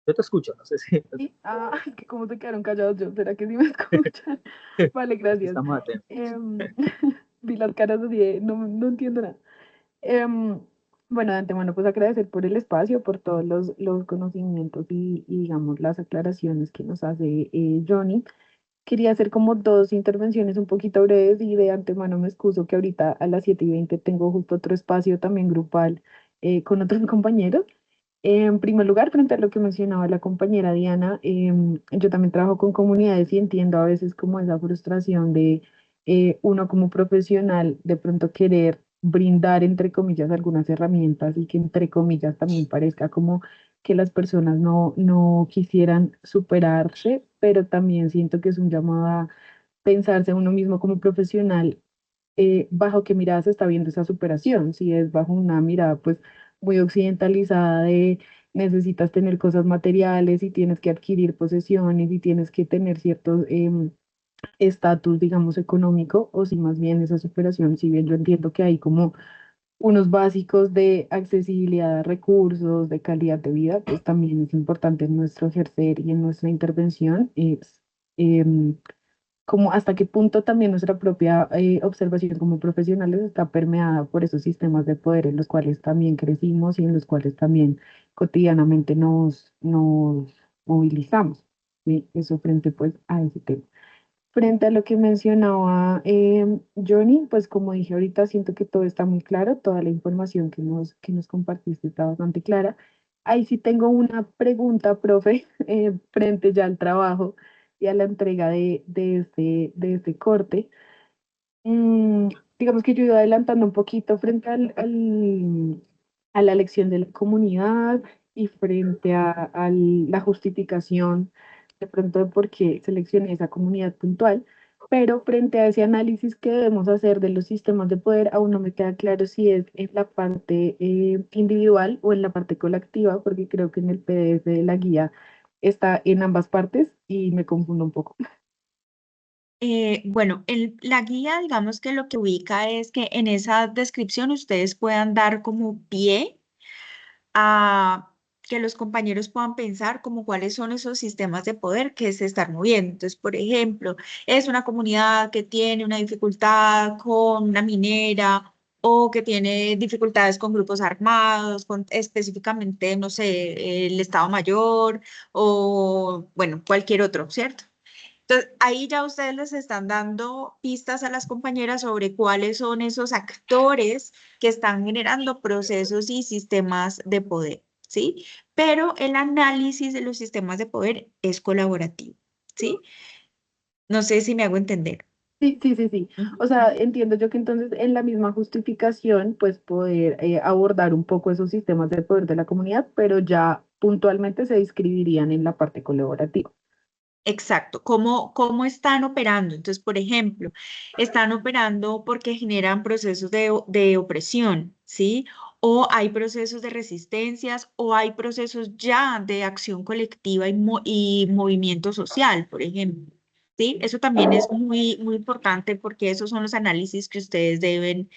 Yo te escucho, no sé si... Sí. Ah, que cómo se quedaron callados yo. ¿Será que sí me escuchan? Vale, gracias. Estamos atentos. Vi las caras así de, no entiendo nada. Bueno, de antemano, pues agradecer por el espacio, por todos los conocimientos y, digamos, las aclaraciones que nos hace Johnny. Quería hacer como dos intervenciones un poquito breves y de antemano me excuso que ahorita a las 7:20 tengo justo otro espacio también grupal con otros compañeros. En primer lugar, frente a lo que mencionaba la compañera Diana, yo también trabajo con comunidades y entiendo a veces como esa frustración de uno como profesional de pronto querer brindar, entre comillas, algunas herramientas y que entre comillas también parezca como que las personas no quisieran superarse, pero también siento que es un llamado a pensarse uno mismo como profesional, bajo qué mirada se está viendo esa superación, si es bajo una mirada pues muy occidentalizada de necesitas tener cosas materiales y tienes que adquirir posesiones y tienes que tener ciertos estatus, digamos, económico, o si más bien esa superación, si bien yo entiendo que hay como unos básicos de accesibilidad a recursos, de calidad de vida, pues también es importante en nuestro ejercer y en nuestra intervención, es como hasta qué punto también nuestra propia observación como profesionales está permeada por esos sistemas de poder en los cuales también crecimos y en los cuales también cotidianamente nos movilizamos, ¿sí? Eso frente pues a ese tema. Frente a lo que mencionaba Johnny, pues como dije ahorita, siento que todo está muy claro, toda la información que nos compartiste está bastante clara. Ahí sí tengo una pregunta, profe, frente ya al trabajo y a la entrega de este corte. Mm, digamos que yo he ido adelantando un poquito frente a la elección de la comunidad y frente a la justificación de pronto de por qué seleccioné esa comunidad puntual, pero frente a ese análisis que debemos hacer de los sistemas de poder, aún no me queda claro si es en la parte individual o en la parte colectiva, porque creo que en el PDF de la guía está en ambas partes y me confundo un poco. Bueno, la guía, digamos que lo que ubica es que en esa descripción ustedes puedan dar como pie a que los compañeros puedan pensar como cuáles son esos sistemas de poder que se están moviendo. Entonces, por ejemplo, es una comunidad que tiene una dificultad con una minera o que tiene dificultades con grupos armados, con específicamente, no sé, el Estado Mayor o, bueno, cualquier otro, ¿cierto? Entonces, ahí ya ustedes les están dando pistas a las compañeras sobre cuáles son esos actores que están generando procesos y sistemas de poder, ¿sí? Pero el análisis de los sistemas de poder es colaborativo, ¿sí? No sé si me hago entender. Sí, sí, sí, sí. Ujú. O sea, entiendo yo que entonces en la misma justificación, pues poder abordar un poco esos sistemas de poder de la comunidad, pero ya puntualmente se inscribirían en la parte colaborativa. Exacto, ¿cómo están operando? Entonces, por ejemplo, están operando porque generan procesos de opresión, ¿sí? O hay procesos de resistencias o hay procesos ya de acción colectiva y movimiento social, por ejemplo, ¿sí? Eso también es muy importante porque esos son los análisis que ustedes deben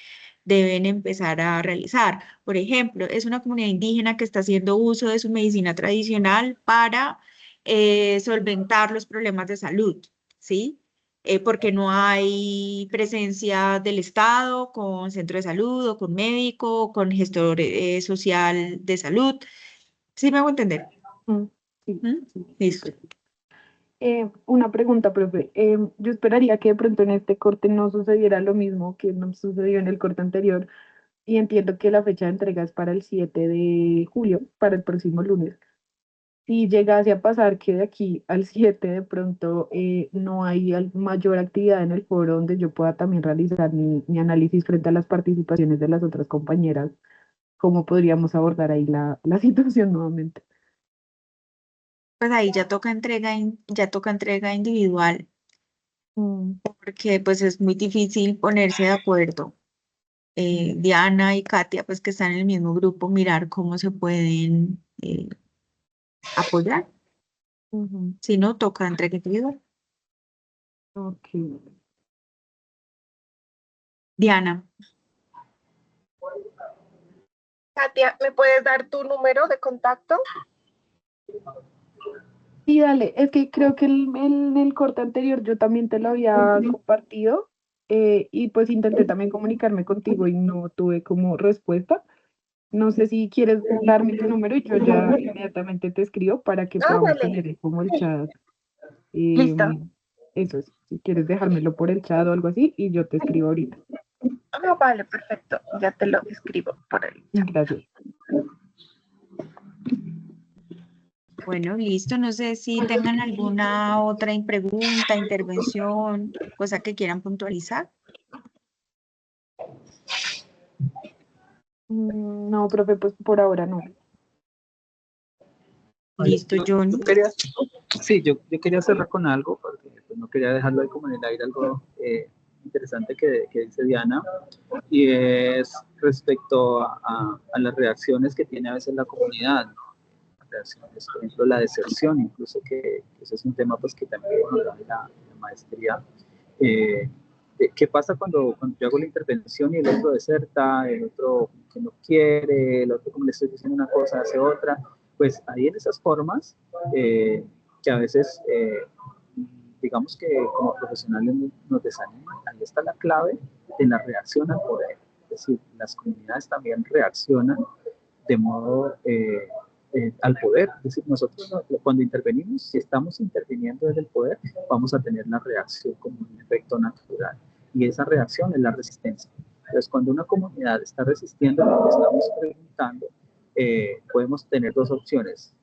empezar a realizar. Por ejemplo, es una comunidad indígena que está haciendo uso de su medicina tradicional para solventar los problemas de salud, ¿sí? Porque no hay presencia del Estado con centro de salud o con médico o con gestor social de salud. ¿Sí me hago entender? Mm, sí, ¿Mm? sí, Listo. súper. Una pregunta, profe. Yo esperaría que de pronto en este corte no sucediera lo mismo que nos sucedió en el corte anterior, y entiendo que la fecha de entrega es para el 7 de julio, para el próximo lunes. Si llegase a pasar que de aquí al 7 de pronto no hay mayor actividad en el foro donde yo pueda también realizar mi análisis frente a las participaciones de las otras compañeras, ¿cómo podríamos abordar ahí la situación nuevamente? Pues ahí ya toca entrega individual, Mm, porque pues es muy difícil ponerse de acuerdo. Diana y Katia, pues que están en el mismo grupo, mirar cómo se pueden apoyar. ujú, Si no, toca entrega individual. ok. Diana, Katia, ¿me puedes dar tu número de contacto? Sí, dale, es que creo que en el corte anterior yo también te lo había compartido, y pues intenté también comunicarme contigo y no tuve como respuesta. No sé si quieres darme tu número y yo ya inmediatamente te escribo para que Ah, podamos dale. tener como el chat. Listo. Eso es, si quieres dejármelo por el chat o algo así y yo te escribo ahorita. Ah, vale, perfecto. Ya te lo escribo por ahí. Gracias. bueno, listo. No sé si tengan alguna otra pregunta, intervención, cosa que quieran puntualizar. No, profe, pues por ahora no. Vale, Listo, John. yo quería, sí, yo quería cerrar con algo, porque pues, no quería dejarlo ahí como en el aire, algo interesante que dice Diana, y es respecto a las reacciones que tiene a veces la comunidad, ¿no? Reacciones, por ejemplo, la deserción, incluso que ese es un tema pues que también nos da en la maestría. Eh, ¿Qué pasa cuando yo hago la intervención y el otro deserta, el otro que no quiere, el otro como le estoy diciendo una cosa hace otra? Pues ahí en esas formas que a veces digamos que como profesionales nos desaniman, ahí está la clave de la reacción al poder. Es decir, las comunidades también reaccionan de modo al poder. Es decir, nosotros cuando intervenimos, si estamos interviniendo desde el poder, vamos a tener la reacción como un efecto natural. Y esa reacción es la resistencia. Entonces, cuando una comunidad está resistiendo lo que estamos preguntando, podemos tener dos opciones.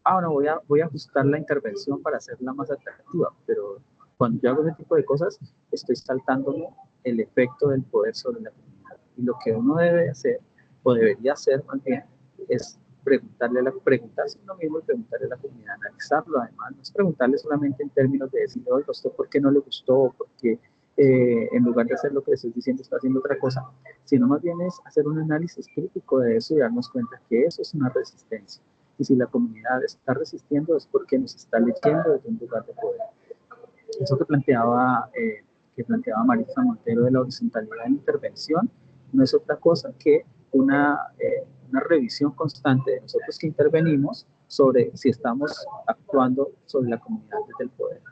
Ahora voy a ajustar la intervención para hacerla más atractiva, pero cuando yo hago ese tipo de cosas, estoy saltándome el efecto del poder sobre la comunidad. Y lo que uno debe hacer, o debería hacer más bien, es preguntarse uno mismo y preguntarle a la comunidad, analizarlo además, no es preguntarle solamente en términos de decirle, oiga, ¿usted por qué no le gustó? ¿Por qué en lugar de hacer lo que le estoy diciendo está haciendo otra cosa? Sino más bien es hacer un análisis crítico de eso y darnos cuenta que eso es una resistencia. Y si la comunidad está resistiendo es porque nos está leyendo desde un lugar de poder. Eso que planteaba Marisa Montero de la horizontalidad en intervención no es otra cosa que una revisión constante de nosotros que intervenimos sobre si estamos actuando sobre la comunidad desde el poder.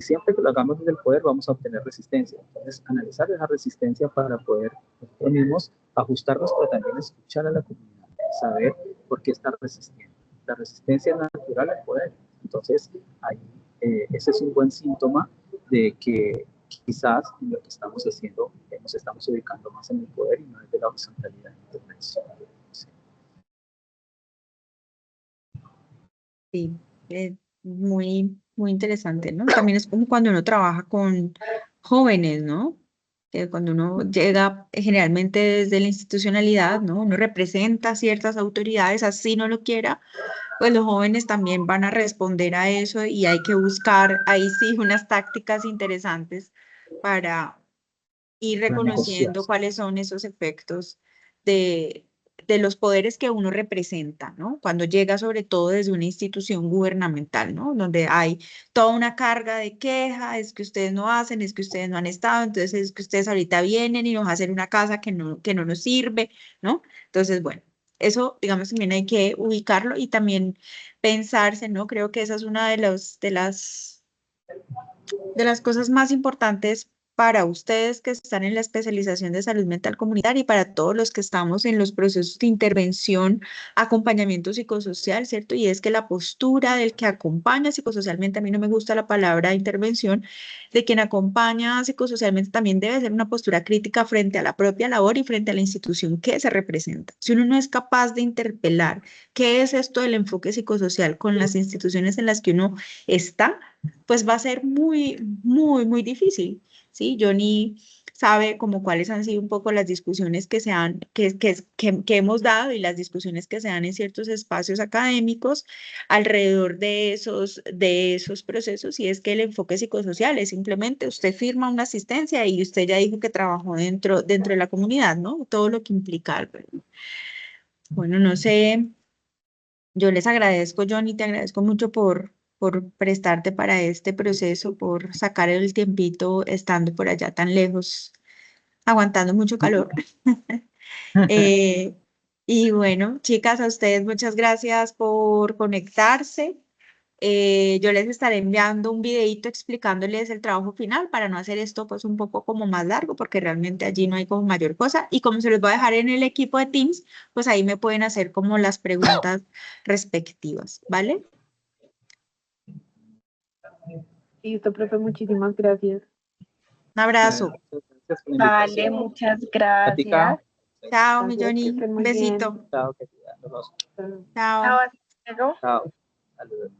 siempre que lo hagamos desde el poder vamos a obtener resistencia. Entonces, analizar esa resistencia para poder nosotros mismos ajustarnos, pero también escuchar a la comunidad, saber por qué está resistiendo. La resistencia es natural al poder. Entonces, ahí, ese es un buen síntoma de que quizás en lo que estamos haciendo nos estamos ubicando más en el poder y no desde la horizontalidad de intervención. Sí, muy, muy interesante, ¿no? También es como cuando uno trabaja con jóvenes, ¿no? Que cuando uno llega generalmente desde la institucionalidad, ¿no? Uno representa ciertas autoridades, así no lo quiera, pues los jóvenes también van a responder a eso y hay que buscar ahí sí unas tácticas interesantes para ir Para negociar. reconociendo cuáles son esos efectos de, de los poderes que uno representa, ¿no? Cuando llega sobre todo desde una institución gubernamental, ¿no? Donde hay toda una carga de queja, es que ustedes no hacen, es que ustedes no han estado, entonces es que ustedes ahorita vienen y nos hacen una casa que no nos sirve, ¿no? Entonces, bueno, eso, digamos, también hay que ubicarlo y también pensarse, ¿no? Creo que esa es una de las cosas más importantes para ustedes que están en la especialización de salud mental comunitaria y para todos los que estamos en los procesos de intervención, acompañamiento psicosocial, ¿cierto? Y es que la postura del que acompaña psicosocialmente, a mí no me gusta la palabra intervención, de quien acompaña psicosocialmente también debe ser una postura crítica frente a la propia labor y frente a la institución que se representa. Si uno no es capaz de interpelar qué es esto del enfoque psicosocial con las instituciones en las que uno está, pues va a ser muy, muy, muy difícil, ¿sí? Johnny sabe como cuáles han sido un poco las discusiones que hemos dado y las discusiones que se dan en ciertos espacios académicos alrededor de esos procesos, y es que el enfoque psicosocial es simplemente usted firma una asistencia y usted ya dijo que trabajó dentro de la comunidad, ¿no? Todo lo que implica algo. Bueno, no sé, yo les agradezco, Johnny, te agradezco mucho por prestarte para este proceso, por sacar el tiempito estando por allá tan lejos, aguantando mucho calor. Eh, y bueno, chicas, a ustedes muchas gracias por conectarse. Yo les estaré enviando un videito explicándoles el trabajo final para no hacer esto pues un poco como más largo porque realmente allí no hay como mayor cosa y como se los voy a dejar en el equipo de Teams, pues ahí me pueden hacer como las preguntas respectivas, ¿vale? Listo, profe, muchísimas gracias. Un abrazo. Gracias por la Vale, invitación. muchas A ti, Cam. gracias. Chao, mi Gracias, que Johnny. estén Un muy bien. besito. Chao, querida. Nos vemos. Chao. Chao, Chao. hasta luego. Chao. Saludos.